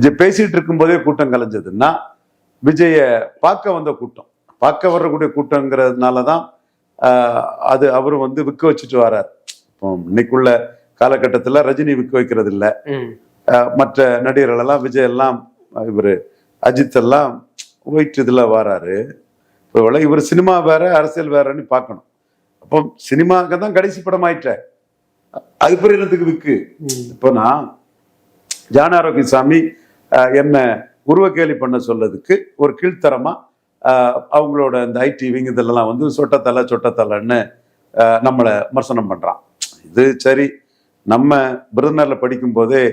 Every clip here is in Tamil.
விஜய் பேசிட்டு இருக்கும் போதே கூட்டம் கலைஞ்சதுன்னா விஜய பார்க்க வந்த கூட்டம், பார்க்க வரக்கூடிய கூட்டங்கிறதுனாலதான் அது அவரும் வந்து விற்க வச்சுட்டு வர்றாரு. இப்போ இன்னைக்குள்ள காலகட்டத்துல ரஜினி விற்க வைக்கிறது இல்ல, மற்ற நடிகர்கள் எல்லாம் விஜய் எல்லாம் இவரு அஜித் எல்லாம் போயிட்டு இதுல வராரு. இவர் சினிமா வேற அரசியல் வேறன்னு பார்க்கணும். அப்போ சினிமாவுக்கு தான் கடைசி படம் ஆயிட்ட, அது பிறகு விக்கு. இப்போ நான் ஜான் ஆரோக்கியசாமி என்ன உருவ கேலி பண்ண சொல்லதுக்கு ஒரு கீழ்த்தரமா அவங்களோட இந்த ஐடி விங் இதெல்லாம் வந்து சொட்டத்தலைன்னு நம்மளை விமர்சனம் பண்றான். இது சரி, நம்ம விருதுநர்ல படிக்கும் போதே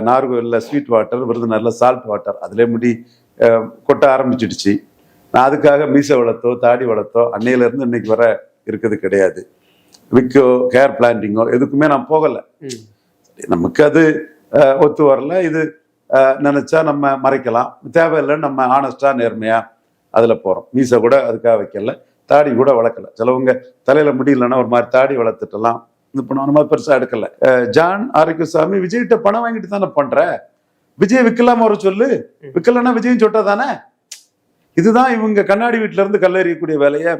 நார்கோவில்ல ஸ்வீட் வாட்டர், விருதுநர்ல சால்ட் வாட்டர், அதுல முடி கொட்ட ஆரம்பிச்சிடுச்சு. நான் அதுக்காக மீசை வளர்த்தோ தாடி வளர்த்தோ அன்னையில இருந்து இன்னைக்கு வர இருக்கிறது கிடையாது. விக்கோ ஹேர் பிளான்டிங்கோ எதுக்குமே நான் போகல. நமக்கு அது ஒத்து வரல. இது நினைச்சா நம்ம மறைக்கலாம், தேவையில்லைன்னு நம்ம ஆனஸ்டா நேர்மையா அதுல போறோம். மீசை கூட அதுக்காக வைக்கல, தாடி கூட வளர்க்கல. சிலவங்க தலையில முடியலன்னா ஒரு மாதிரி தாடி வளர்த்துட்டலாம், இது பண்ணுவோம், மாதிரி பெருசா எடுக்கல. ஜான் ஆரோக்கியசாமி விஜய்கிட்ட பணம் வாங்கிட்டு தானே பண்ற, விஜய் விற்கலாம வர சொல்லு, விற்கலன்னா விஜயும் சொட்டா தானே. இதுதான் இவங்க கண்ணாடி வீட்டுல இருந்து கல்லெறியக்கூடிய வேலையை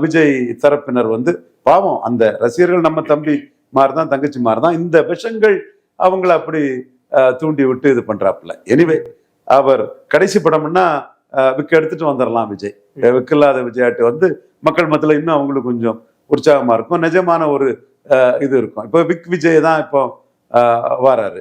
விஜய் தரப்பினர் வந்து பாவம். அந்த ரசிகர்கள் நம்ம தம்பி மாதிரிதான் தங்கச்சி மாதிரிதான் இந்த விஷங்கள் அவங்கள அப்படி தூண்டி விட்டு இது பண்றாப்புல. எனிவே அவர் கடைசி படம்னா விக்க எடுத்துட்டு வந்துடலாம். விஜய் விற்கலாத விஜயாட்டு வந்து மக்கள் மத்தியில இன்னும் அவங்களுக்கு கொஞ்சம் உற்சாகமா இருக்கும், நிஜமான ஒரு இது இருக்கும். இப்போ விக் விஜய் தான் இப்போ வராரு.